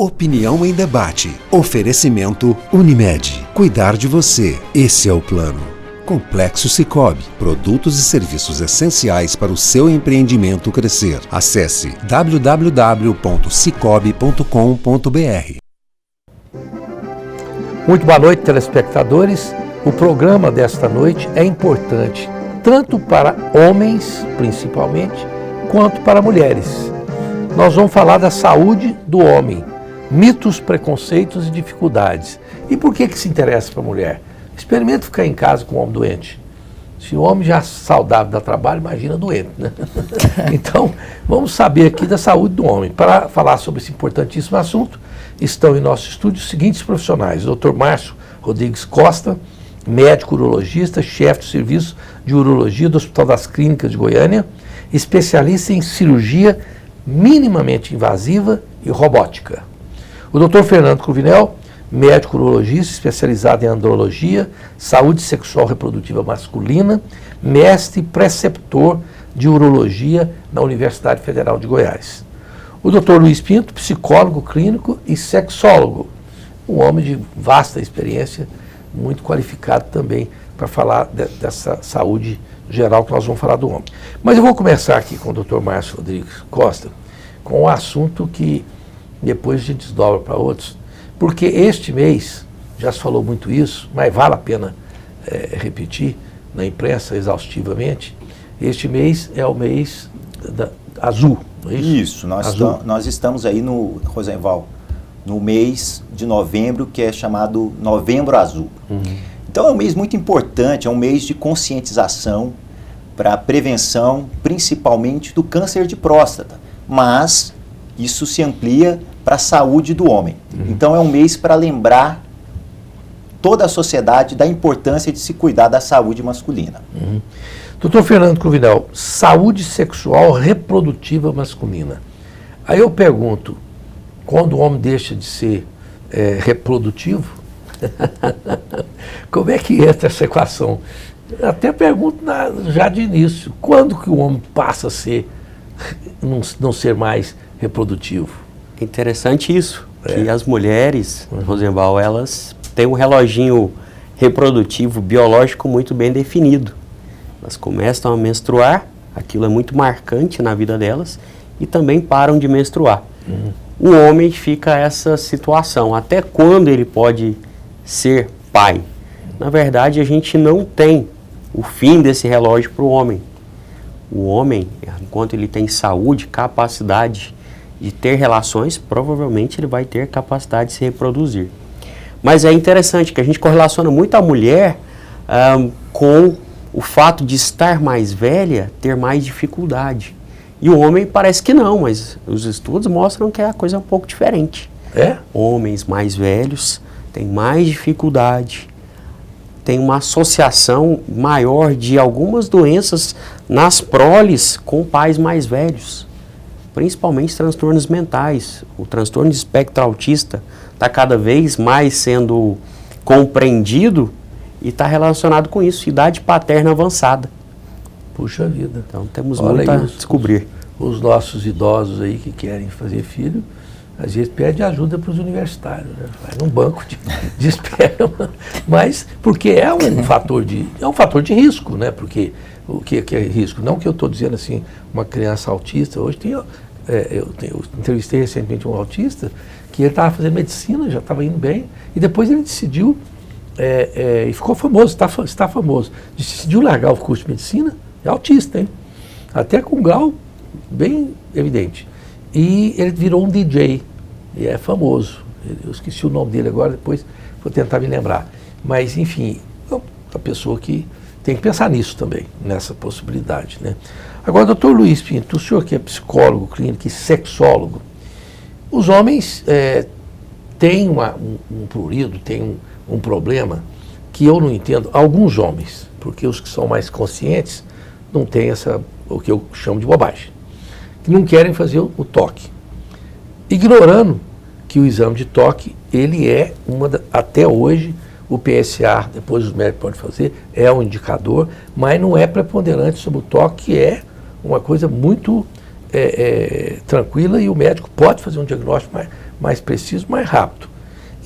Opinião em debate. Oferecimento Unimed. Cuidar de você. Esse é o plano. Complexo Sicoob. Produtos e serviços essenciais para o seu empreendimento crescer. Acesse www.sicoob.com.br. Muito boa noite, telespectadores. O programa desta noite é importante, tanto para homens, principalmente, quanto para mulheres. Nós vamos falar da saúde do homem, mitos, preconceitos e dificuldades. E por que se interessa para a mulher? Experimenta ficar em casa com um homem doente. Se o homem já saudável dá trabalho, imagina doente, né? Então, vamos saber aqui da saúde do homem. Para falar sobre esse importantíssimo assunto, estão em nosso estúdio os seguintes profissionais: o Dr. Márcio Rodrigues Costa, médico urologista, chefe do serviço de urologia do Hospital das Clínicas de Goiânia, especialista em cirurgia minimamente invasiva e robótica. O Dr. Fernando Cruvinel, médico urologista especializado em andrologia, saúde sexual reprodutiva masculina, mestre e preceptor de urologia na Universidade Federal de Goiás. O Dr. Luiz Pinto, psicólogo clínico e sexólogo, um homem de vasta experiência, muito qualificado também para falar dessa saúde geral que nós vamos falar do homem. Mas eu vou começar aqui com o Dr. Márcio Rodrigues Costa, com um assunto que depois a gente desdobra para outros, porque este mês, já se falou muito isso, mas vale a pena repetir na imprensa exaustivamente, este mês é o mês azul, não é isso? Isso, nós estamos aí no Rosenval, no mês de novembro, que é chamado Novembro Azul. Então é um mês muito importante, é um mês de conscientização para a prevenção, principalmente do câncer de próstata, mas isso se amplia para a saúde do homem. Então é um mês para lembrar toda a sociedade da importância de se cuidar da saúde masculina. Doutor Fernando Cruvinel, saúde sexual reprodutiva masculina. Aí eu pergunto, quando o homem deixa de ser reprodutivo, como é que entra essa equação? Eu até pergunto já de início, quando que o homem passa a ser, não ser mais reprodutivo? É interessante isso, que as mulheres, Rosenval, elas têm um reloginho reprodutivo biológico muito bem definido. Elas começam a menstruar, aquilo é muito marcante na vida delas, e também param de menstruar. O homem fica essa situação, até quando ele pode ser pai? Na verdade, a gente não tem o fim desse relógio para o homem. O homem, enquanto ele tem saúde, capacidade de ter relações, provavelmente ele vai ter capacidade de se reproduzir. Mas é interessante que a gente correlaciona muito a mulher com o fato de estar mais velha, ter mais dificuldade. E o homem parece que não, mas os estudos mostram que a coisa é um pouco diferente. Homens mais velhos têm mais dificuldade, tem uma associação maior de algumas doenças nas proles com pais mais velhos, principalmente transtornos mentais. O transtorno de espectro autista está cada vez mais sendo compreendido e está relacionado com isso, idade paterna avançada. Puxa vida. Então temos muito a descobrir. Os nossos idosos aí que querem fazer filho, às vezes pede ajuda para os universitários, né? Vai num banco de espera, mas porque é um fator de risco, né? Porque o que é risco? Não que eu estou dizendo assim, uma criança autista, hoje eu entrevistei recentemente um autista que ele estava fazendo medicina, já estava indo bem, e depois ele decidiu, e ficou famoso, está famoso, decidiu largar o curso de medicina, é autista, hein? Até com um grau bem evidente. E ele virou um DJ, e é famoso. Eu esqueci o nome dele agora, depois vou tentar me lembrar. Mas, enfim, é uma pessoa que tem que pensar nisso também, nessa possibilidade, né? Agora, doutor Luiz Pinto, o senhor que é psicólogo clínico e sexólogo, os homens têm um prurido, têm um problema que eu não entendo, alguns homens, porque os que são mais conscientes não têm o que eu chamo de bobagem, que não querem fazer o toque, ignorando que o exame de toque, ele é até hoje, o PSA, depois os médicos podem fazer, é um indicador, mas não é preponderante sobre o toque, que é uma coisa muito tranquila e o médico pode fazer um diagnóstico mais preciso, mais rápido.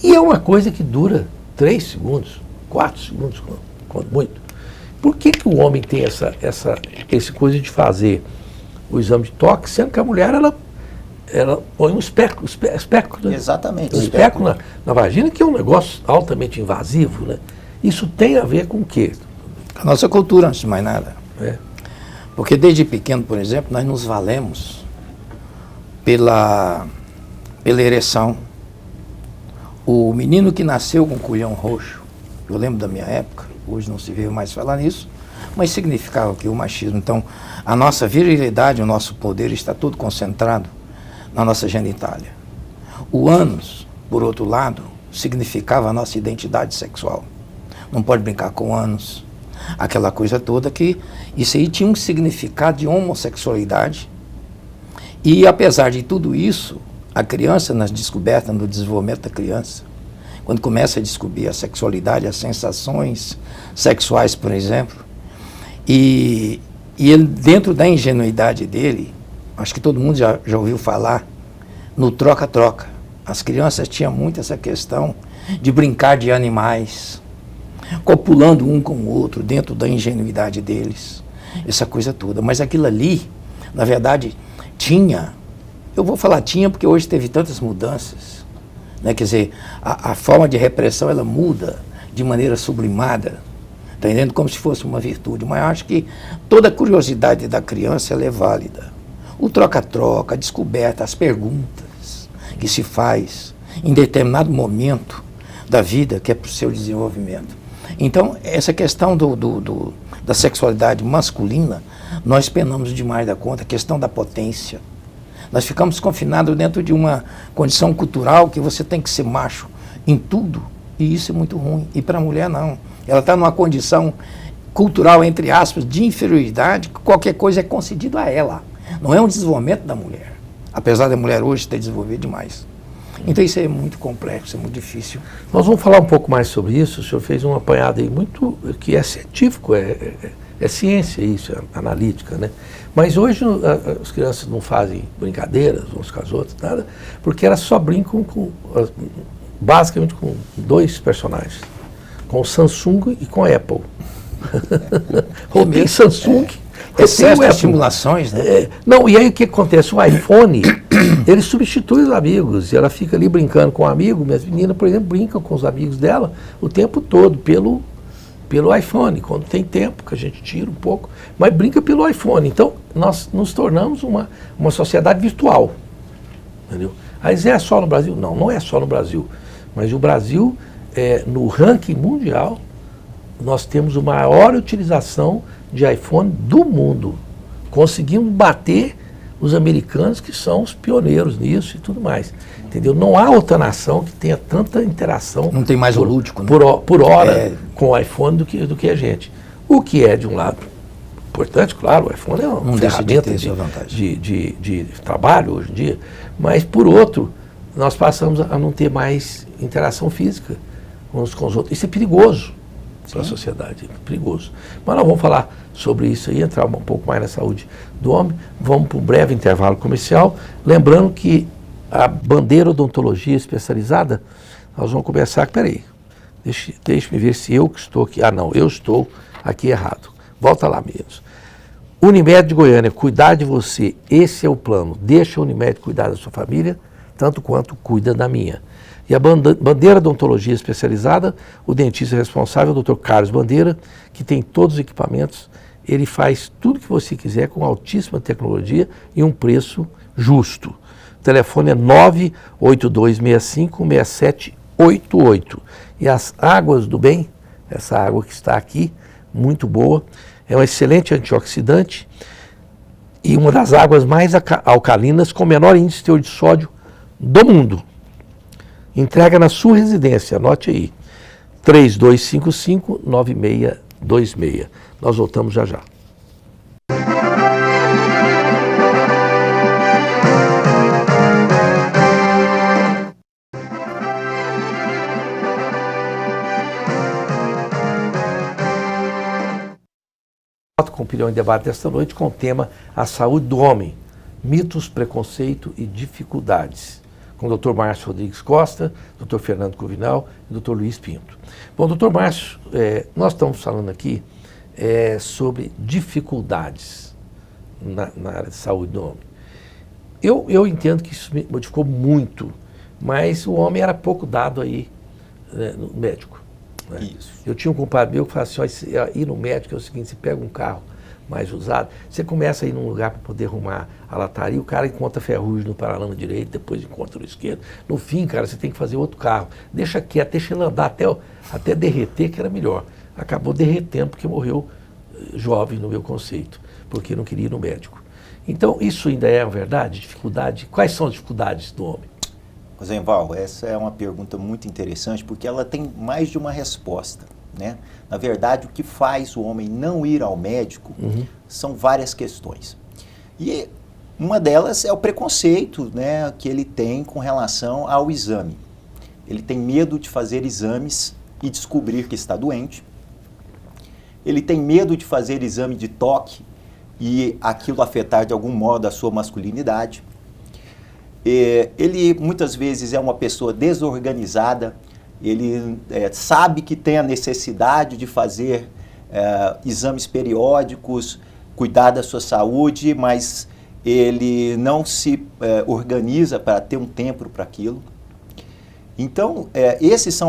E é uma coisa que dura 3 segundos, 4 segundos, quando muito. Por que o homem tem essa coisa de fazer o exame de toque, sendo que a mulher, ela põe um espéculo, né? Exatamente. Um espéculo na vagina, que é um negócio altamente invasivo, né? Isso tem a ver com o quê? A nossa cultura, antes de mais nada. É. Porque desde pequeno, por exemplo, nós nos valemos pela ereção. O menino que nasceu com culhão roxo, eu lembro da minha época, hoje não se vê mais falar nisso, mas significava que o machismo. Então, a nossa virilidade, o nosso poder está tudo concentrado na nossa genitália. O ânus, por outro lado, significava a nossa identidade sexual. Não pode brincar com o ânus. Aquela coisa toda que isso aí tinha um significado de homossexualidade. E apesar de tudo isso, a criança, nas descobertas, no desenvolvimento da criança, quando começa a descobrir a sexualidade, as sensações sexuais, por exemplo, e ele, dentro da ingenuidade dele, acho que todo mundo já ouviu falar no troca-troca. As crianças tinham muito essa questão de brincar de animais, copulando um com o outro, dentro da ingenuidade deles, essa coisa toda. Mas aquilo ali, na verdade, eu vou falar tinha porque hoje teve tantas mudanças, né? Quer dizer, a forma de repressão, ela muda de maneira sublimada, tá entendendo? Como se fosse uma virtude, mas eu acho que toda a curiosidade da criança, ela é válida. O troca-troca, a descoberta, as perguntas que se faz em determinado momento da vida, que é para o seu desenvolvimento. Então, essa questão da sexualidade masculina, nós penamos demais da conta, a questão da potência. Nós ficamos confinados dentro de uma condição cultural que você tem que ser macho em tudo, e isso é muito ruim. E para a mulher, não. Ela está numa condição cultural, entre aspas, de inferioridade, que qualquer coisa é concedido a ela. Não é um desenvolvimento da mulher, apesar da mulher hoje ter desenvolvido demais. Então isso é muito complexo, é muito difícil. Nós vamos falar um pouco mais sobre isso. O senhor fez um apanhado aí muito, que é científico, é ciência isso, é analítica, né? Mas hoje as crianças não fazem brincadeiras uns com as outras, nada, porque elas só brincam basicamente com 2 personagens, com o Samsung e com a Apple. Ou tem Samsung, excesso de estimulações, né? Não, e aí o que acontece? O iPhone, ele substitui os amigos, e ela fica ali brincando com um amigo. Minhas meninas, por exemplo, brincam com os amigos dela o tempo todo, pelo iPhone, quando tem tempo, que a gente tira um pouco, mas brinca pelo iPhone. Então, nós nos tornamos uma sociedade virtual, entendeu? Mas é só no Brasil? Não, não é só no Brasil. Mas o Brasil, no ranking mundial, nós temos a maior utilização de iPhone do mundo. Conseguimos bater os americanos, que são os pioneiros nisso e tudo mais. Entendeu? Não há outra nação que tenha tanta interação. Não tem mais o lúdico, né? Por hora com o iPhone do que a gente. O que é, de um lado, importante, claro, o iPhone é uma ferramenta de trabalho hoje em dia, mas, por outro, nós passamos a não ter mais interação física uns com os outros. Isso é perigoso para a sociedade, é perigoso. Mas nós vamos falar sobre isso aí, entrar um pouco mais na saúde do homem. Vamos para um breve intervalo comercial. Lembrando que a Bandeira Odontologia Especializada, nós vamos começar, peraí, deixe-me ver se eu que estou aqui. Ah, não, eu estou aqui errado. Volta lá, meninos. Unimed de Goiânia, cuidar de você, esse é o plano. Deixa a Unimed cuidar da sua família, tanto quanto cuida da minha. E a Bandeira Odontologia Especializada, o dentista responsável, o Dr. Carlos Bandeira, que tem todos os equipamentos, ele faz tudo que você quiser com altíssima tecnologia e um preço justo. O telefone é 98265-6788. E as águas do bem, essa água que está aqui, muito boa, é um excelente antioxidante e uma das águas mais alcalinas com menor índice de teor de sódio do mundo. Entrega na sua residência, anote aí, 3255-9626. Nós voltamos já já. Com o Opinião em Debate desta noite com o tema A Saúde do Homem. mitos, preconceito e dificuldades, com o Dr. Márcio Rodrigues Costa, Dr. Fernando Cruvinel e Dr. Luiz Pinto. Bom, Dr. Márcio, nós estamos falando aqui sobre dificuldades na área de saúde do homem. Eu entendo que isso modificou muito, mas o homem era pouco dado aí, né, no médico. Né? Isso. Eu tinha um compadre meu que falava assim, ó, ir no médico é o seguinte, você pega um carro mais usado, você começa a ir num lugar para poder arrumar a lataria, o cara encontra ferrugem no paralama direito, depois encontra no esquerdo. No fim, cara, você tem que fazer outro carro. Deixa quieto, deixa ele andar até derreter, que era melhor. Acabou derretendo porque morreu jovem no meu conceito, porque não queria ir no médico. Então, isso ainda é uma verdade? Dificuldade? Quais são as dificuldades do homem? Rosenval, essa é uma pergunta muito interessante porque ela tem mais de uma resposta, né? Na verdade, o que faz o homem não ir ao médico são várias questões. E uma delas é o preconceito, né, que ele tem com relação ao exame. Ele tem medo de fazer exames e descobrir que está doente. Ele tem medo de fazer exame de toque e aquilo afetar de algum modo a sua masculinidade. Ele muitas vezes é uma pessoa desorganizada, ele sabe que tem a necessidade de fazer exames periódicos, cuidar da sua saúde, mas ele não se organiza para ter um tempo para aquilo. Então, esses são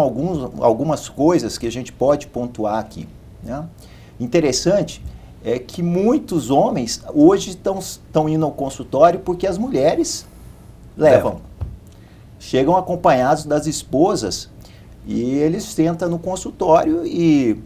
algumas coisas que a gente pode pontuar aqui, né? Interessante é que muitos homens hoje estão indo ao consultório porque as mulheres levam. Chegam acompanhados das esposas e eles sentam no consultório e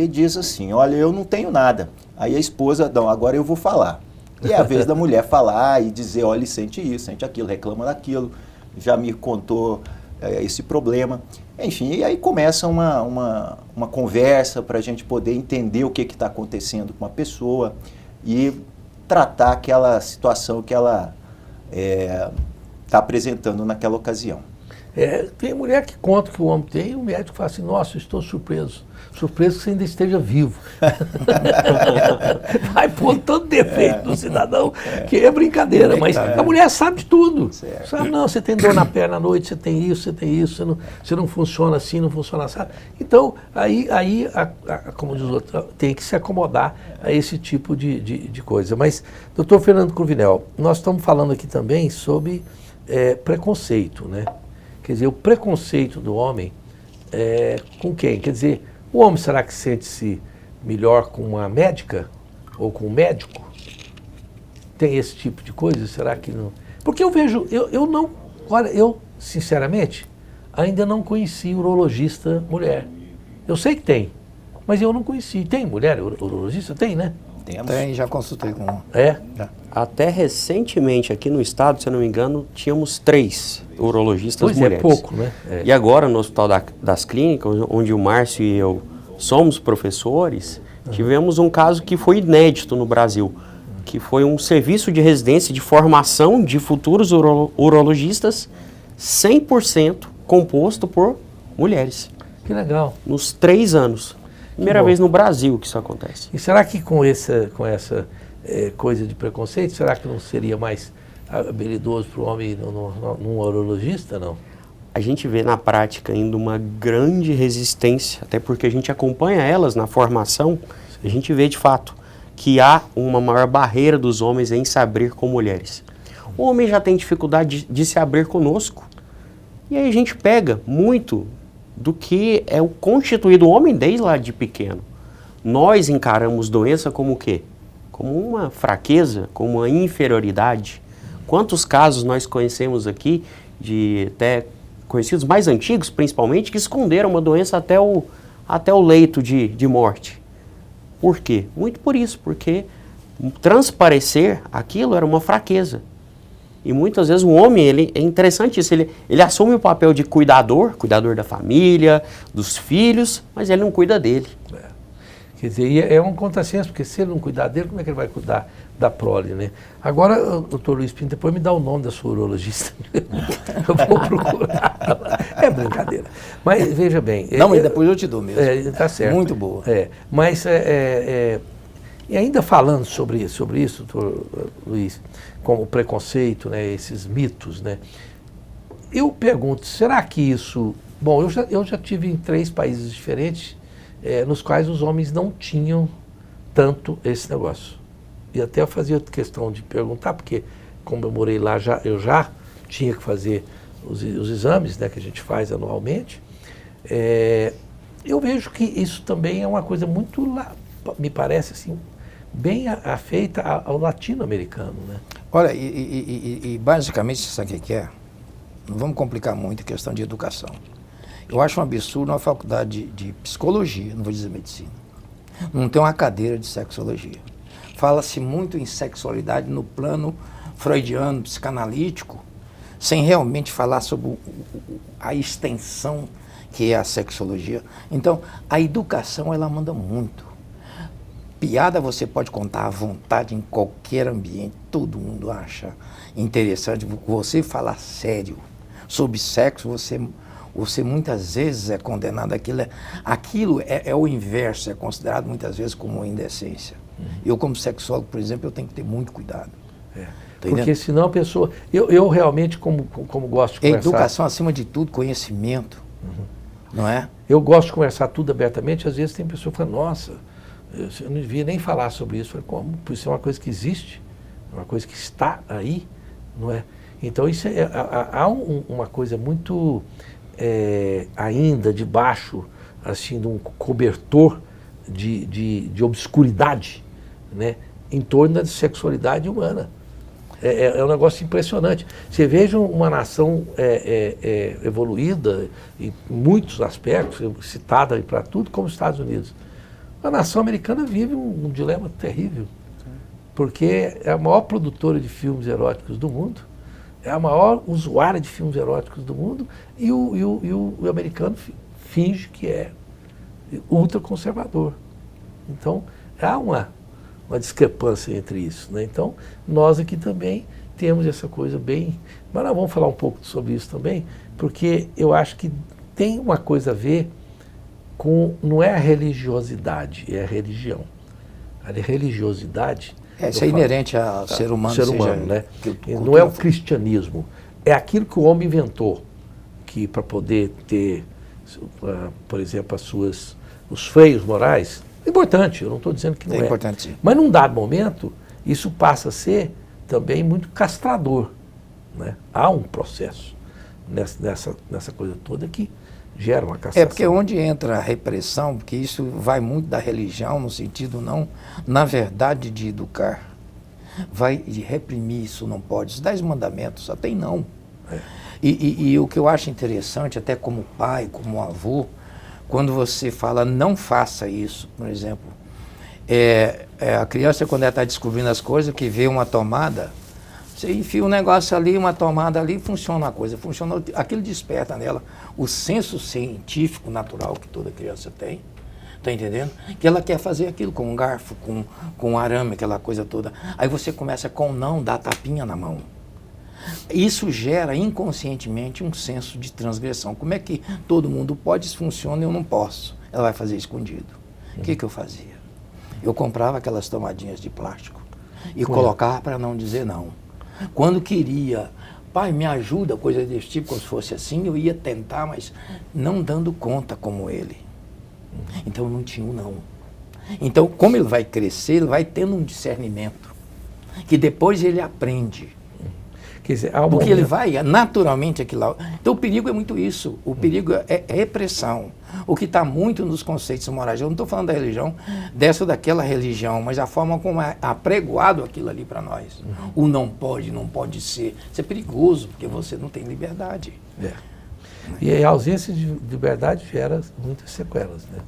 diz assim, olha, eu não tenho nada. Aí a esposa, não, agora eu vou falar. E é a vez da mulher falar e dizer, olha, ele sente isso, sente aquilo, reclama daquilo, já me contou esse problema. Enfim, e aí começa uma conversa para a gente poder entender o que está acontecendo com uma pessoa e tratar aquela situação que ela está apresentando naquela ocasião. Tem mulher que conta que o homem tem e o médico fala assim, nossa, eu estou surpreso que você ainda esteja vivo. Vai pôr tanto defeito no cidadão que é brincadeira, mas a mulher sabe de tudo. Certo. Sabe, não, você tem dor na perna à noite, você tem isso, você não funciona assim, não funciona assim. Então, como diz o outro, tem que se acomodar a esse tipo de coisa. Mas, doutor Fernando Cruvinel, nós estamos falando aqui também sobre preconceito, né? Quer dizer, o preconceito do homem com quem? Quer dizer, o homem será que sente-se melhor com uma médica ou com um médico? Tem esse tipo de coisa? Será que não? Porque eu vejo, eu sinceramente ainda não conheci urologista mulher. Eu sei que tem, mas eu não conheci. Tem mulher urologista? Tem, né? Tem, já consultei com uma. Já. Até recentemente aqui no estado, se eu não me engano, tínhamos 3 urologistas Pois mulheres. é, pouco, né? E agora no Hospital das Clínicas, onde o Márcio e eu somos professores, tivemos um caso que foi inédito no Brasil, que foi um serviço de residência de formação de futuros urologistas 100% composto por mulheres. Que legal. Nos 3 anos. Primeira vez no Brasil que isso acontece. E será que com essa coisa de preconceito, será que não seria mais habilidoso para o homem ir num urologista, não? A gente vê na prática ainda uma grande resistência, até porque a gente acompanha elas na formação, a gente vê de fato que há uma maior barreira dos homens em se abrir com mulheres. O homem já tem dificuldade de se abrir conosco. E aí a gente pega muito do que é o constituído homem desde lá de pequeno. Nós encaramos doença como o quê? Como uma fraqueza, como uma inferioridade. Quantos casos nós conhecemos aqui, de até conhecidos mais antigos principalmente, que esconderam uma doença até o leito de morte. Por quê? Muito por isso, porque transparecer aquilo era uma fraqueza. E muitas vezes o homem, é interessante isso, ele assume o papel de cuidador da família, dos filhos, mas ele não cuida dele. Quer dizer, é um contrassenso, porque se ele não cuidar dele, como é que ele vai cuidar da prole, né? Agora, doutor Luiz Pinto, depois me dá o nome da sua urologista. Eu vou procurar. É brincadeira. Mas, veja bem... Não, mas depois eu te dou mesmo. Tá certo. Muito boa. Mas E ainda falando sobre isso, doutor Luiz, como o preconceito, né, esses mitos, né, eu pergunto, será que isso... Bom, eu já tive em 3 países diferentes, nos quais os homens não tinham tanto esse negócio. E até eu fazia questão de perguntar, porque como eu morei lá, eu já tinha que fazer os exames, né, que a gente faz anualmente. Eu vejo que isso também é uma coisa muito, me parece assim, bem afeita ao latino-americano, né? Olha, e basicamente, sabe o que é? Não vamos complicar muito a questão de educação. Eu acho um absurdo uma faculdade de psicologia, não vou dizer medicina, não tem uma cadeira de sexologia. Fala-se muito em sexualidade no plano freudiano, psicanalítico, sem realmente falar sobre a extensão que é a sexologia. Então, a educação, ela manda muito. Piada você pode contar à vontade em qualquer ambiente, todo mundo acha interessante. Você falar sério sobre sexo, você muitas vezes é condenado àquilo. Aquilo é o inverso, é considerado muitas vezes como indecência. Eu, como sexólogo, por exemplo, eu tenho que ter muito cuidado. Porque senão a pessoa... Eu realmente, como gosto de conversar... Educação, acima de tudo, conhecimento. Não é? Eu gosto de conversar tudo abertamente. Às vezes tem pessoa que fala, nossa, eu não devia nem falar sobre isso. Eu falei, como? Por isso é uma coisa que existe, uma coisa que está aí, não é? Então isso há uma coisa muito ainda debaixo, assim, de um cobertor de obscuridade, né, em torno da sexualidade humana. É um negócio impressionante. Você veja uma nação evoluída em muitos aspectos, citada para tudo, como os Estados Unidos. A nação americana vive um dilema terrível, porque é a maior produtora de filmes eróticos do mundo, é a maior usuária de filmes eróticos do mundo, e o americano finge que é ultraconservador. Então, há uma discrepância entre isso, né? Então, nós aqui também temos essa coisa bem... Mas nós vamos falar um pouco sobre isso também, porque eu acho que tem uma coisa a ver com... Não é a religiosidade, é a religião. A religiosidade... Isso é inerente ao ser humano. Ser humano, né? Não é o cristianismo. É aquilo que o homem inventou, que para poder ter, por exemplo, os freios morais... É importante, eu não estou dizendo que não é. É importante, sim. Mas num dado momento, isso passa a ser também muito castrador, né? Há um processo nessa coisa toda que gera uma castração. É porque onde entra a repressão, porque isso vai muito da religião, no sentido não, na verdade, de educar, vai de reprimir, isso não pode. Os 10 mandamentos, até não. E o que eu acho interessante, até como pai, como avô, quando você fala, não faça isso, por exemplo, a criança, quando ela está descobrindo as coisas, que vê uma tomada, você enfia um negócio ali, uma tomada ali, funciona a coisa, funciona, aquilo desperta nela o senso científico natural que toda criança tem, está entendendo? Que ela quer fazer aquilo com um garfo, com um arame, aquela coisa toda. Aí você começa com não, dá tapinha na mão. Isso gera inconscientemente um senso de transgressão. Como é que todo mundo pode, isso funciona e eu não posso? Ela vai fazer escondido. O que eu fazia? Eu comprava aquelas tomadinhas de plástico e colocava para não dizer não. Quando queria, pai, me ajuda, coisa desse tipo, como se fosse assim, eu ia tentar, mas não dando conta como ele. Então eu não tinha um não. Então, como ele vai crescer, ele vai tendo um discernimento, que depois ele aprende. Quer dizer, porque ele vai naturalmente aquilo lá. Então o perigo é muito isso. O perigo é repressão. O que está muito nos conceitos morais. Eu não estou falando da religião, dessa ou daquela religião, mas a forma como é apregoado aquilo ali para nós. O não pode ser. Isso é perigoso, porque você não tem liberdade. E a ausência de liberdade gera muitas sequelas, né?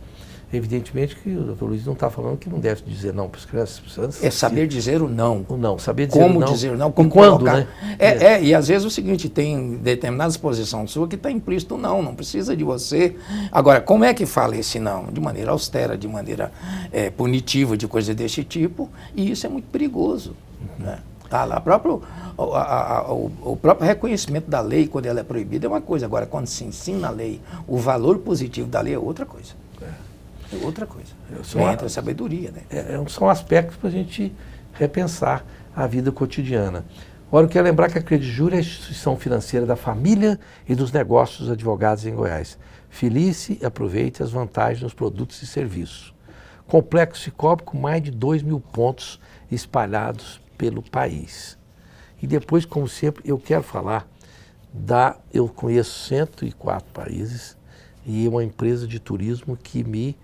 Evidentemente que o Dr. Luiz não está falando que não deve dizer não para as crianças. É saber dizer o não. O não, saber dizer como o não. Dizer o não, como quando, colocar. né? E às vezes o seguinte, tem determinadas posições sua que está implícito não precisa de você. Agora, como é que fala esse não? De maneira austera, de maneira punitiva, de coisa desse tipo, e isso é muito perigoso. Né? O próprio reconhecimento da lei, quando ela é proibida, é uma coisa. Agora, quando se ensina a lei, o valor positivo da lei é outra coisa. é outra coisa. Entra a sabedoria, né? São aspectos para a gente repensar a vida cotidiana. Agora, eu quero lembrar que a Credijur é a instituição financeira da família e dos negócios dos advogados em Goiás. Filie-se e aproveite as vantagens dos produtos e serviços. Complexo Cicobi com mais de 2.000 pontos espalhados pelo país. E depois, como sempre, eu quero falar eu conheço 104 países e uma empresa de turismo que me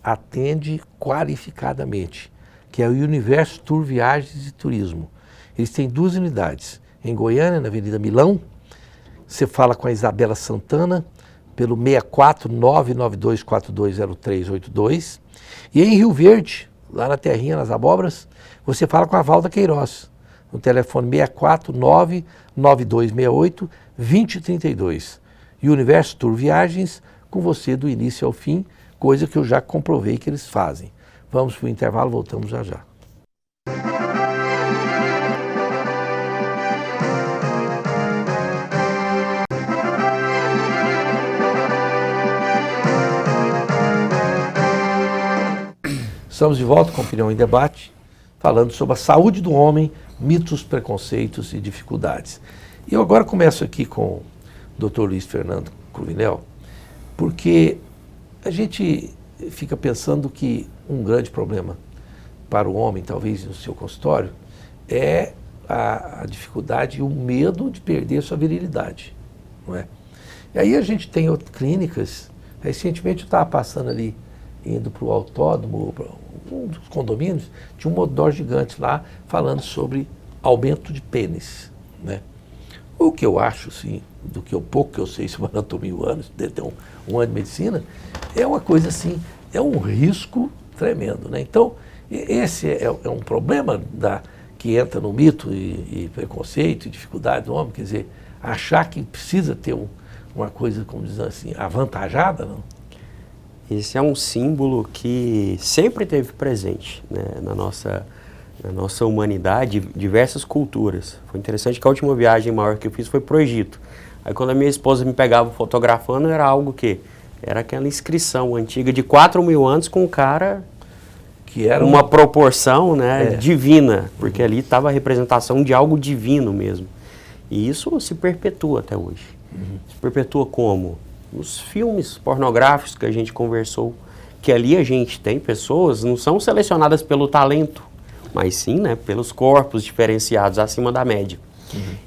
atende qualificadamente, que é o Universo Tour Viagens e Turismo. Eles têm 2 unidades, em Goiânia, na Avenida Milão. Você fala com a Isabela Santana pelo 64992420382. E em Rio Verde, lá na Terrinha, nas Abóboras, você fala com a Valda Queiroz, no telefone 64992682032. E o Universo Tour Viagens, com você do início ao fim, coisa que eu já comprovei que eles fazem. Vamos para o intervalo, voltamos já já. Estamos de volta com Opinião em Debate, falando sobre a saúde do homem, mitos, preconceitos e dificuldades. E eu agora começo aqui com o Dr. Luiz Fernando Cruvinel, porque a gente fica pensando que um grande problema para o homem, talvez no seu consultório, é a dificuldade e o medo de perder sua virilidade, não é? E aí a gente tem outras clínicas. Recentemente eu estava passando ali, indo para o autódromo, para um dos condomínios, tinha um outdoor gigante lá falando sobre aumento de pênis, né? O que eu acho, assim, do que pouco que eu sei sobre anatomia humana, deve ter um ano de medicina, é uma coisa assim, é um risco tremendo, né? Então, esse é um problema que entra no mito e preconceito e dificuldade do homem, quer dizer, achar que precisa ter uma coisa, como diz assim, avantajada, não? Esse é um símbolo que sempre esteve presente, né, na nossa humanidade, diversas culturas. Foi interessante que a última viagem maior que eu fiz foi para o Egito. Aí quando a minha esposa me pegava fotografando, era algo que? Era aquela inscrição antiga de 4.000 anos com um cara que era uma proporção, né, divina, porque ali estava a representação de algo divino mesmo. E isso se perpetua até hoje. Se perpetua como? Os filmes pornográficos que a gente conversou, que ali a gente tem pessoas, não são selecionadas pelo talento, mas sim, né, pelos corpos diferenciados acima da média.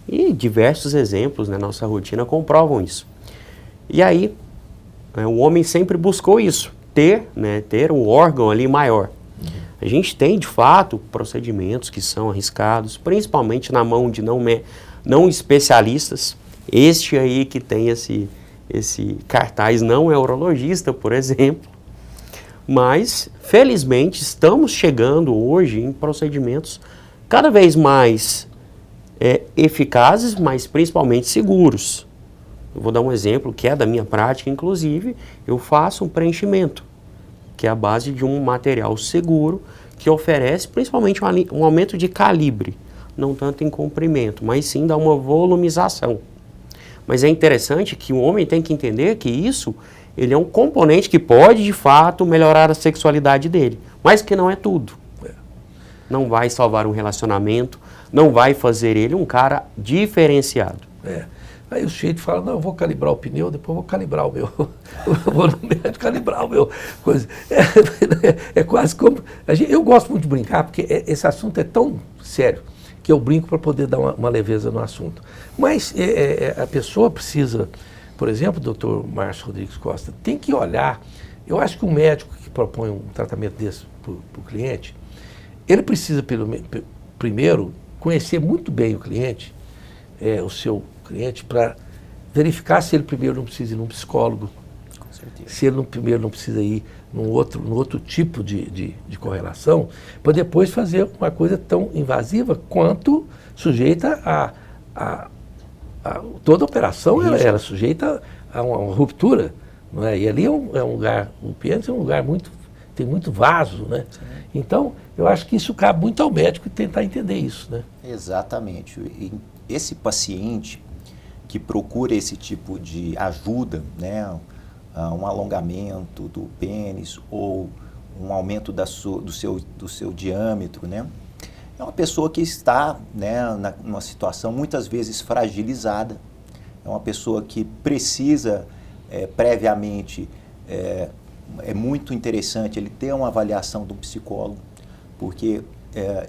E diversos exemplos na nossa rotina comprovam isso. E aí, o homem sempre buscou isso, ter um órgão ali maior. A gente tem, de fato, procedimentos que são arriscados, principalmente na mão de não especialistas. Este aí que tem esse cartaz não é urologista, por exemplo, mas, felizmente, estamos chegando hoje em procedimentos cada vez mais eficazes, mas principalmente seguros. Eu vou dar um exemplo que é da minha prática, inclusive, eu faço um preenchimento, que é a base de um material seguro, que oferece principalmente um aumento de calibre, não tanto em comprimento, mas sim dá uma volumização. Mas é interessante que o homem tem que entender que isso, ele é um componente que pode, de fato, melhorar a sexualidade dele, mas que não é tudo. Não vai salvar um relacionamento, não vai fazer ele um cara diferenciado. Aí o sujeito fala, não, eu vou calibrar o pneu, depois eu vou calibrar o meu. Eu vou no médico calibrar o meu. Coisa. É quase como... Eu gosto muito de brincar, porque esse assunto é tão sério, que eu brinco para poder dar uma leveza no assunto. Mas a pessoa precisa, por exemplo, o doutor Márcio Rodrigues Costa, tem que olhar. Eu acho que um médico que propõe um tratamento desse para o cliente, ele precisa, primeiro, conhecer muito bem o cliente, o seu cliente, para verificar se ele primeiro não precisa ir num psicólogo, com certeza. Se ele primeiro não precisa ir num outro tipo de correlação, para depois fazer uma coisa tão invasiva quanto sujeita a toda operação era sujeita a uma ruptura, não é? E ali é um lugar, o pênis é um lugar tem muito vaso, né? Sim. Então, eu acho que isso cabe muito ao médico tentar entender isso, né? Exatamente. E esse paciente que procura esse tipo de ajuda, né, um alongamento do pênis ou um aumento do seu diâmetro, né? É uma pessoa que está, né, numa situação muitas vezes fragilizada, é uma pessoa que precisa previamente, é muito interessante ele ter uma avaliação do psicólogo, porque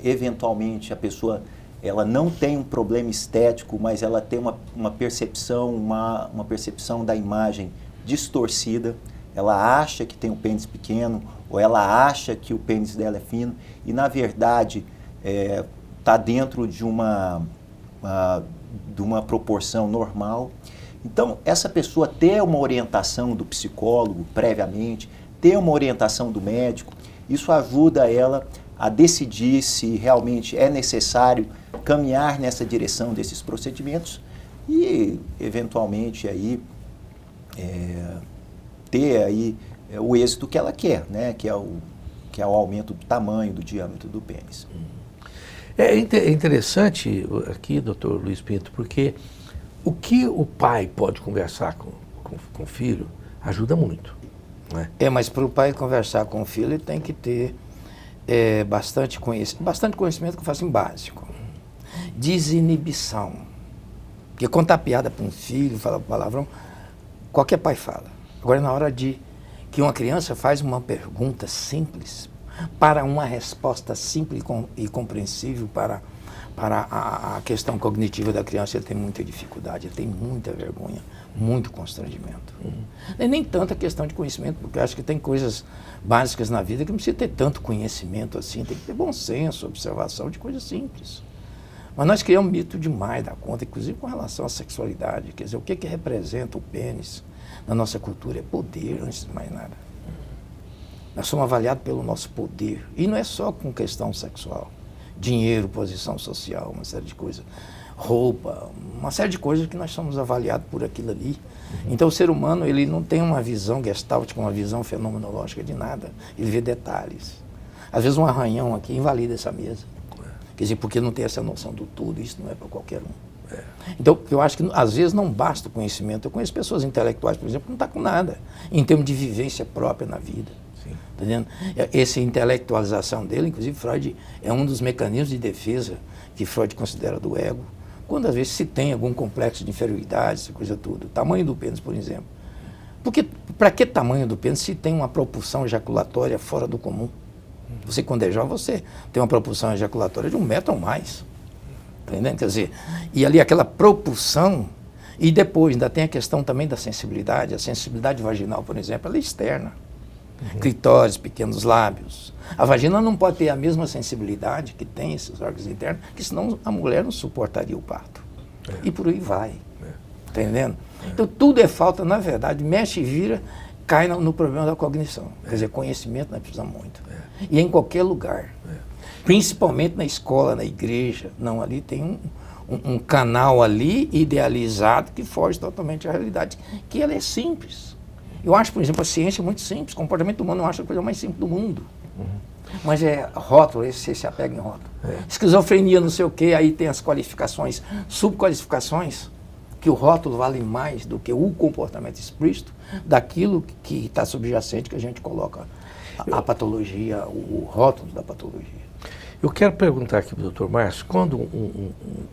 eventualmente a pessoa ela não tem um problema estético, mas ela tem uma percepção da imagem distorcida. Ela acha que tem um pênis pequeno, ou ela acha que o pênis dela é fino, e na verdade está dentro de uma proporção normal. Então, essa pessoa ter uma orientação do psicólogo previamente, ter uma orientação do médico, isso ajuda ela a decidir se realmente é necessário caminhar nessa direção desses procedimentos e, eventualmente, aí, ter aí o êxito que ela quer, né? Que é o aumento do tamanho, do diâmetro do pênis. É interessante aqui, doutor Luiz Pinto, porque o que o pai pode conversar com o filho ajuda muito, né? Mas para o pai conversar com o filho, ele tem que ter bastante conhecimento, que eu faço em básico. Desinibição. Porque contar piada para um filho, falar palavrão, qualquer pai fala. Agora, na hora que uma criança faz uma pergunta simples, para uma resposta simples e compreensível para a questão cognitiva da criança, ele tem muita dificuldade, ele tem muita vergonha, muito constrangimento. Nem tanta questão de conhecimento, porque eu acho que tem coisas básicas na vida que não precisa ter tanto conhecimento assim, tem que ter bom senso, observação de coisas simples. Mas nós criamos mito demais da conta, inclusive com relação à sexualidade. Quer dizer, o que representa o pênis na nossa cultura? É poder, antes de mais nada. Nós somos avaliados pelo nosso poder. E não é só com questão sexual. Dinheiro, posição social, uma série de coisas. Roupa, uma série de coisas que nós somos avaliados por aquilo ali. Então o ser humano, ele não tem uma visão gestáltica, uma visão fenomenológica de nada. Ele vê detalhes. Às vezes um arranhão aqui invalida essa mesa. Quer dizer, porque não tem essa noção do todo, isso não é para qualquer um. Então, eu acho que às vezes não basta o conhecimento. Eu conheço pessoas intelectuais, por exemplo, que não estão com nada, em termos de vivência própria na vida. Sim. Tá entendendo? Essa intelectualização dele, inclusive Freud, é um dos mecanismos de defesa que Freud considera do ego, quando às vezes se tem algum complexo de inferioridade, essa coisa toda. O tamanho do pênis, por exemplo. Porque, para que tamanho do pênis se tem uma propulsão ejaculatória fora do comum? Você, quando é jovem, você tem uma propulsão ejaculatória de 1 metro ou mais. Tá entendendo? Quer dizer, e ali aquela propulsão, e depois ainda tem a questão também da sensibilidade. A sensibilidade vaginal, por exemplo, ela é externa. Clitóris, pequenos lábios. A vagina não pode ter a mesma sensibilidade que tem esses órgãos internos, que senão a mulher não suportaria o parto. E por aí vai. Tá entendendo? Então tudo é falta, na verdade, mexe e vira, cai no problema da cognição. Quer dizer, conhecimento nós precisamos muito. E em qualquer lugar. Principalmente na escola, na igreja. Não, ali tem um canal ali idealizado que foge totalmente à realidade, que ela é simples. Eu acho, por exemplo, a ciência muito simples. O comportamento humano eu acho a coisa mais simples do mundo. Mas é rótulo, você se apega em rótulo. Esquizofrenia, não sei o quê, aí tem as qualificações, subqualificações, que o rótulo vale mais do que o comportamento explícito daquilo que está subjacente, que a gente coloca a patologia, o rótulo da patologia. Eu quero perguntar aqui para o doutor Márcio, quando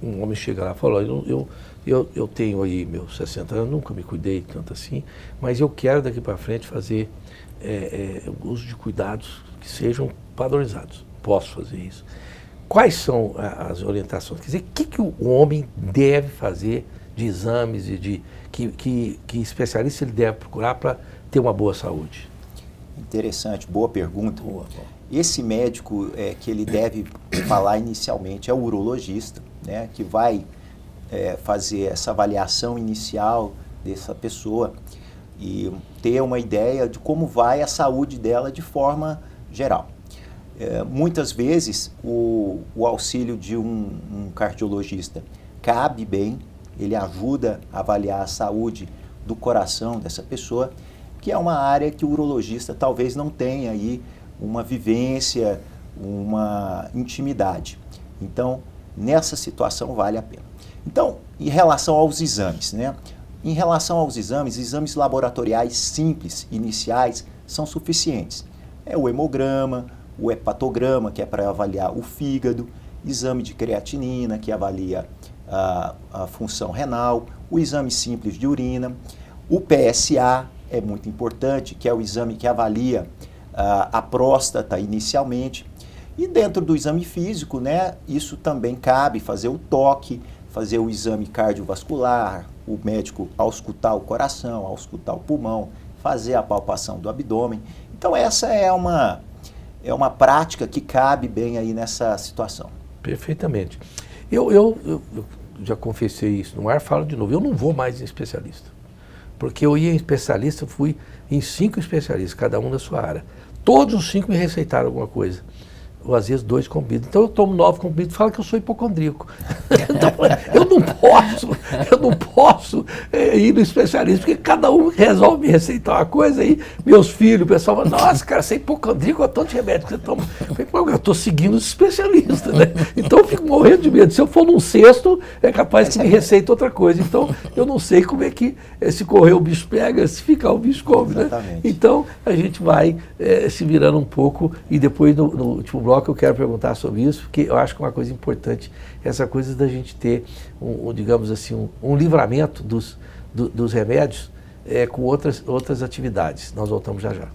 um homem chega lá e fala, eu tenho aí meus 60 anos, nunca me cuidei tanto assim, mas eu quero daqui para frente fazer uso de cuidados que sejam padronizados. Posso fazer isso? Quais são as orientações? Quer dizer, o que o homem deve fazer de exames e que especialista ele deve procurar para ter uma boa saúde? Interessante, boa pergunta. Esse médico que ele deve falar inicialmente é o urologista, né, que vai fazer essa avaliação inicial dessa pessoa e ter uma ideia de como vai a saúde dela de forma geral. Muitas vezes o auxílio de um cardiologista cabe bem, ele ajuda a avaliar a saúde do coração dessa pessoa, que é uma área que o urologista talvez não tenha aí uma vivência, uma intimidade. Então, nessa situação vale a pena. Então, em relação aos exames, né? Em relação aos exames laboratoriais simples, iniciais, são suficientes. É o hemograma, o hepatograma, que é para avaliar o fígado, exame de creatinina, que avalia a função renal, o exame simples de urina, o PSA é muito importante, que é o exame que avalia a próstata inicialmente. E dentro do exame físico, né, isso também cabe fazer o toque, fazer o exame cardiovascular, o médico auscultar o coração, auscultar o pulmão, fazer a palpação do abdômen. Então essa é uma prática que cabe bem aí nessa situação. Perfeitamente. Eu já confessei isso no ar, falo de novo, eu não vou mais em especialista. Porque eu ia em especialista, fui em 5 especialistas, cada um na sua área. Todos os 5 me receitaram alguma coisa. Ou às vezes 2 comprimidos. Então eu tomo 9 comprimidos e falo que eu sou hipocondríaco. Então, eu não posso ir no especialista, porque cada um resolve me receitar uma coisa aí, meus filhos, o pessoal fala, nossa, cara, você é hipocondríaco, olha tanto de remédio que você toma. Eu estou seguindo os especialistas, né? Então eu fico morrendo de medo. Se eu for num sexto, é capaz que me receita outra coisa. Então eu não sei como é que se correr o bicho pega, se ficar o bicho come, né? Então a gente vai se virando um pouco e depois no último bloco eu quero perguntar sobre isso, porque eu acho que é uma coisa importante, essa coisa da gente ter, digamos assim, um livramento dos remédios com outras atividades. Nós voltamos já já.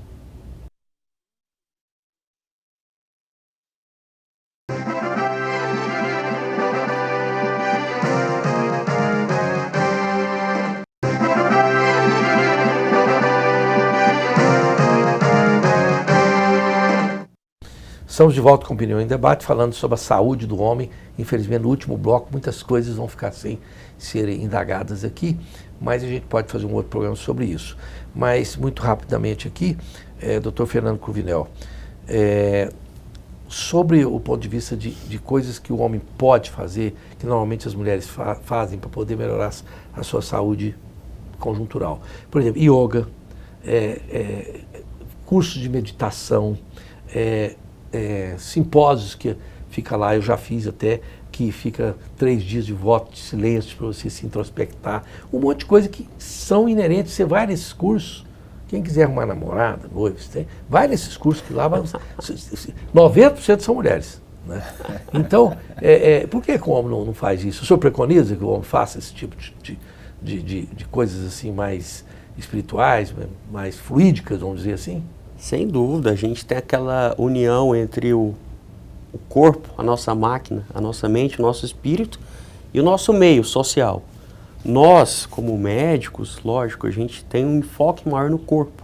Estamos de volta com Opinião em Debate, falando sobre a saúde do homem. Infelizmente, no último bloco, muitas coisas vão ficar sem serem indagadas aqui, mas a gente pode fazer um outro programa sobre isso. Mas, muito rapidamente aqui, Dr. Fernando Cruvinel, sobre o ponto de vista de coisas que o homem pode fazer, que normalmente as mulheres fazem para poder melhorar a sua saúde conjuntural. Por exemplo, yoga, cursos de meditação, simpósios que fica lá, eu já fiz até, que fica 3 dias de voto de silêncio para você se introspectar, um monte de coisa que são inerentes. Você vai nesses cursos, quem quiser arrumar namorada, noiva, vai nesses cursos que lá 90% são mulheres, né? Então, por que o homem não faz isso? O senhor preconiza que o homem faça esse tipo de coisas assim mais espirituais, mais fluídicas, vamos dizer assim? Sem dúvida, a gente tem aquela união entre o corpo, a nossa máquina, a nossa mente, o nosso espírito e o nosso meio social. Nós, como médicos, lógico, a gente tem um enfoque maior no corpo.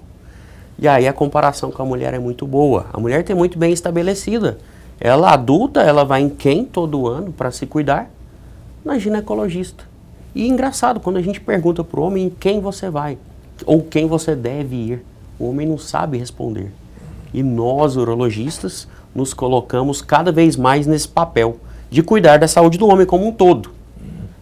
E aí a comparação com a mulher é muito boa. A mulher tem muito bem estabelecida. Ela adulta, ela vai em quem todo ano para se cuidar? Na ginecologista. E engraçado, quando a gente pergunta para o homem em quem você vai, ou quem você deve ir, o homem não sabe responder. E nós, urologistas, nos colocamos cada vez mais nesse papel de cuidar da saúde do homem como um todo.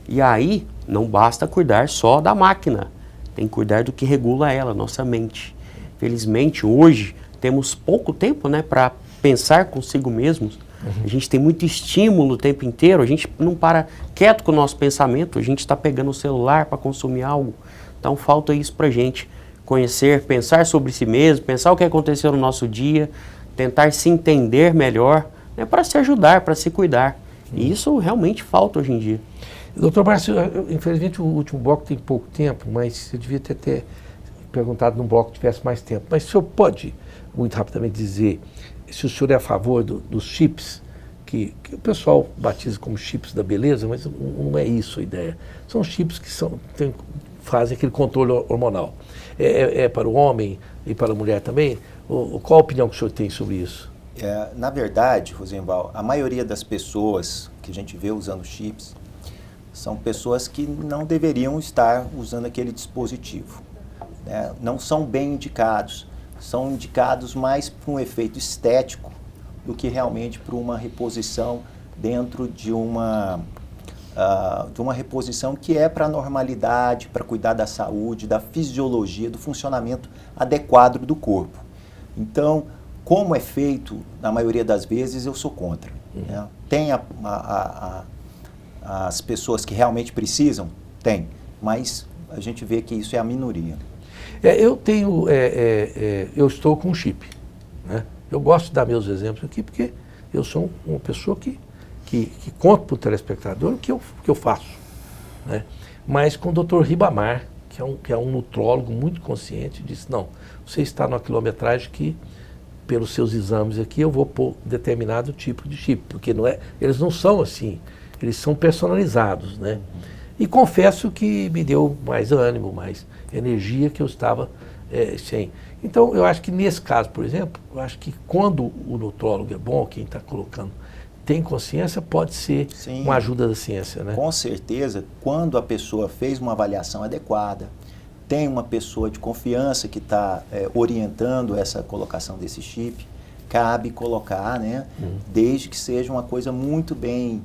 E aí, não basta cuidar só da máquina, tem que cuidar do que regula ela, nossa mente. Felizmente, hoje, temos pouco tempo, né, para pensar consigo mesmos. A gente tem muito estímulo o tempo inteiro, a gente não para quieto com o nosso pensamento, a gente está pegando o celular para consumir algo. Então, falta isso para a gente. Conhecer, pensar sobre si mesmo, pensar o que aconteceu no nosso dia, tentar se entender melhor, né, para se ajudar, para se cuidar. E isso realmente falta hoje em dia. Doutor Márcio, infelizmente o último bloco tem pouco tempo, mas eu devia ter perguntado num bloco que tivesse mais tempo. Mas o senhor pode, muito rapidamente, dizer se o senhor é a favor dos chips, que o pessoal batiza como chips da beleza, mas não é isso a ideia. São chips que fazem aquele controle hormonal. É para o homem e para a mulher também? Qual a opinião que o senhor tem sobre isso? Na verdade, Rosenval, a maioria das pessoas que a gente vê usando chips são pessoas que não deveriam estar usando aquele dispositivo, né? Não são bem indicados, são indicados mais para um efeito estético do que realmente para uma reposição dentro de uma reposição que é para a normalidade, para cuidar da saúde, da fisiologia, do funcionamento adequado do corpo. Então, como é feito, na maioria das vezes, eu sou contra. Né? Tem as pessoas que realmente precisam? Tem. Mas a gente vê que isso é a minoria. Eu estou com um chip, né? Eu gosto de dar meus exemplos aqui porque eu sou uma pessoa que conta para o telespectador o que eu faço, né? Mas com o Dr. Ribamar, que é um nutrólogo muito consciente, disse, não, você está numa quilometragem que, pelos seus exames aqui, eu vou pôr determinado tipo de chip, porque eles não são assim, eles são personalizados, né? E confesso que me deu mais ânimo, mais energia que eu estava sem. Então, eu acho que nesse caso, por exemplo, eu acho que quando o nutrólogo é bom, quem está colocando tem consciência, pode ser Sim, uma ajuda da ciência, né? Com certeza, quando a pessoa fez uma avaliação adequada, tem uma pessoa de confiança que está orientando essa colocação desse chip, cabe colocar, né? Desde que seja uma coisa muito bem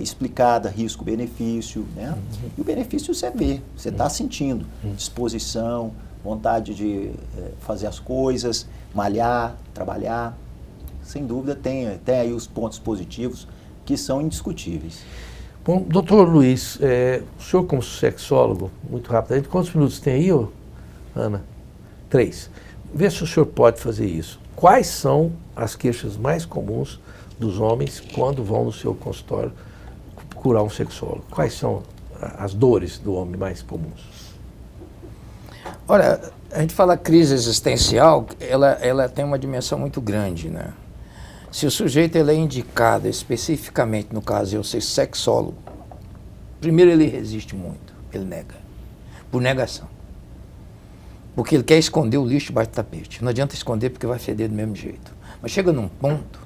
explicada, risco-benefício, né? E o benefício você vê, você está sentindo disposição, vontade de fazer as coisas, malhar, trabalhar. Sem dúvida tem aí os pontos positivos que são indiscutíveis. Bom, doutor Luiz, o senhor como sexólogo, muito rapidamente, quantos minutos tem aí, Ana? 3. Vê se o senhor pode fazer isso. Quais são as queixas mais comuns dos homens quando vão no seu consultório procurar um sexólogo? Quais são as dores do homem mais comuns? Olha, a gente fala crise existencial, ela tem uma dimensão muito grande, né? Se o sujeito ele é indicado especificamente, no caso eu ser sexólogo, primeiro ele resiste muito, ele nega, por negação. Porque ele quer esconder o lixo debaixo do tapete. Não adianta esconder porque vai feder do mesmo jeito. Mas chega num ponto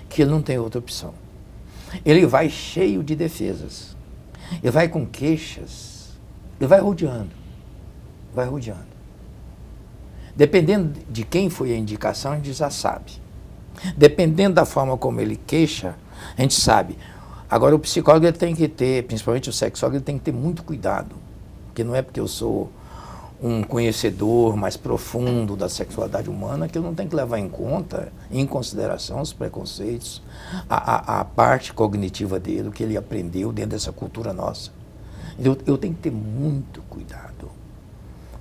que ele não tem outra opção. Ele vai cheio de defesas, ele vai com queixas, ele vai rodeando. Dependendo de quem foi a indicação, a gente já sabe. Dependendo da forma como ele queixa, a gente sabe. Agora o psicólogo ele tem que ter, principalmente o sexólogo, ele tem que ter muito cuidado. Porque não é porque eu sou um conhecedor mais profundo da sexualidade humana que eu não tenho que levar em conta, em consideração, os preconceitos, a parte cognitiva dele, o que ele aprendeu dentro dessa cultura nossa. Eu tenho que ter muito cuidado.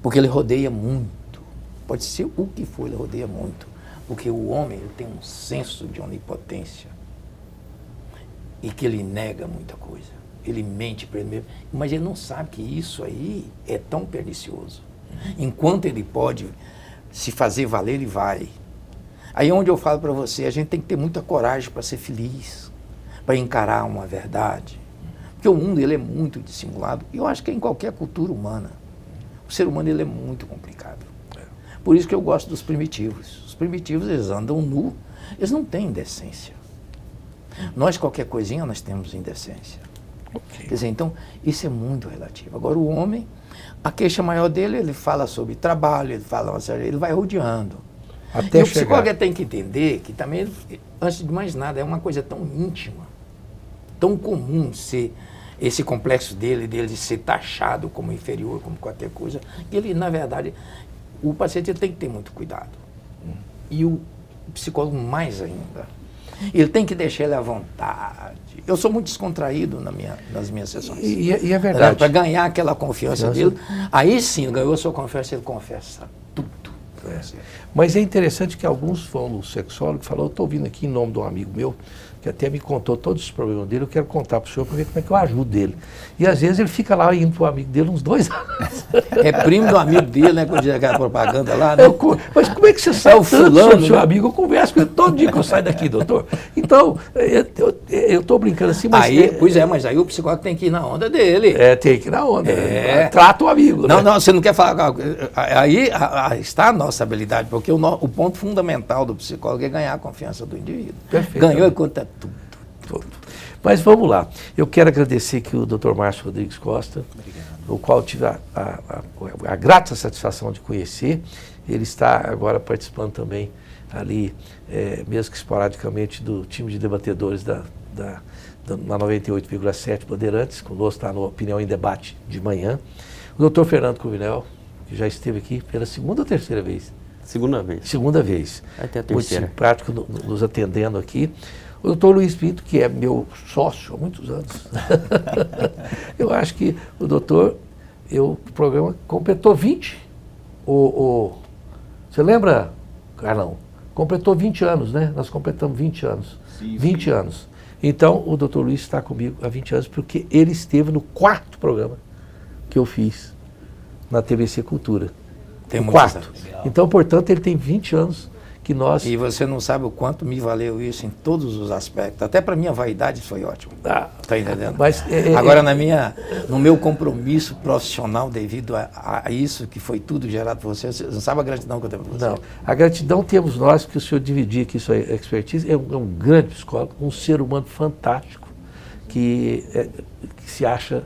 Porque ele rodeia muito. Pode ser o que for, ele rodeia muito. Porque o homem ele tem um senso de onipotência e que ele nega muita coisa. Ele mente para ele mesmo, mas ele não sabe que isso aí é tão pernicioso. Enquanto ele pode se fazer valer, ele vai. Aí é onde eu falo para você, a gente tem que ter muita coragem para ser feliz, para encarar uma verdade. Porque o mundo ele é muito dissimulado, e eu acho que é em qualquer cultura humana. O ser humano ele é muito complicado. Por isso que eu gosto dos primitivos. Os primitivos, eles andam nu, eles não têm indecência. Nós, qualquer coisinha, nós temos indecência. Okay. Quer dizer, então, isso é muito relativo. Agora, o homem, a queixa maior dele, ele fala sobre trabalho, ele fala uma série, ele vai rodeando. Até e o psicólogo tem que entender que também, antes de mais nada, é uma coisa tão íntima, tão comum ser esse complexo dele de ser taxado como inferior, como qualquer coisa, que ele, na verdade, o paciente ele tem que ter muito cuidado. E o psicólogo mais ainda. Ele tem que deixar ele à vontade. Eu sou muito descontraído nas minhas sessões. E é verdade. Para ganhar aquela confiança dele. Aí sim, ganhou a sua confiança, ele confessa tudo. Mas é interessante que alguns vão no sexólogo e falam, eu estou vindo aqui em nome de um amigo meu, que até me contou todos os problemas dele, eu quero contar para o senhor para ver como é que eu ajudo ele. E às vezes ele fica lá indo para o amigo dele uns 2 anos. É primo do amigo dele, né? Quando diz aquela propaganda lá, né? Mas como é que você sabe o fulano, sobre o seu amigo? Eu converso com ele todo dia que eu saio daqui, doutor. Então, eu estou brincando assim, mas... Mas aí o psicólogo tem que ir na onda dele. Tem que ir na onda. Trata o amigo. Não, né? não, você não quer falar... Aí está a nossa habilidade, porque o ponto fundamental do psicólogo é ganhar a confiança do indivíduo. Perfeito. Ganhou e conta tudo. Mas vamos lá. Eu quero agradecer aqui o Dr. Márcio Rodrigues Costa, o qual tive a grata satisfação de conhecer. Ele está agora participando também ali, mesmo que esporadicamente, do time de debatedores na 98,7 Bandeirantes. Conosco está no Opinião em Debate de manhã. O Dr. Fernando Cruvinel, que já esteve aqui pela segunda ou terceira vez? Segunda vez. Segunda vez. Até a terceira. Muito simpático, nos atendendo aqui. O doutor Luiz Pinto, que é meu sócio há muitos anos. Eu acho que o doutor o programa completou 20. Você lembra, Carlão? Completou 20 anos, né? Nós completamos 20 anos. Sim, 20 anos. Então, o Dr. Luiz está comigo há 20 anos, porque ele esteve no 4º programa que eu fiz na TVC Cultura. Tem o muitos 4º. anos. Então, portanto, ele tem 20 anos que nós... E você não sabe o quanto me valeu isso em todos os aspectos. Até para minha vaidade foi ótimo. Tá entendendo? Mas, agora, no meu compromisso profissional devido a isso, que foi tudo gerado por você não sabe a gratidão que eu tenho por você. Não, a gratidão temos nós, porque o senhor dividir aqui sua expertise, é um grande psicólogo, um ser humano fantástico, que se acha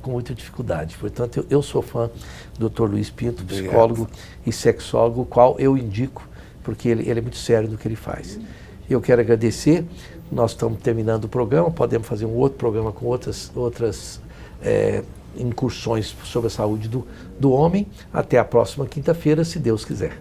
com muita dificuldade. Portanto, eu sou fã do Dr. Luiz Pinto, psicólogo e sexólogo, o qual eu indico, porque ele é muito sério no que ele faz. Eu quero agradecer, nós estamos terminando o programa, podemos fazer um outro programa com outras incursões sobre a saúde do homem. Até a próxima quinta-feira, se Deus quiser.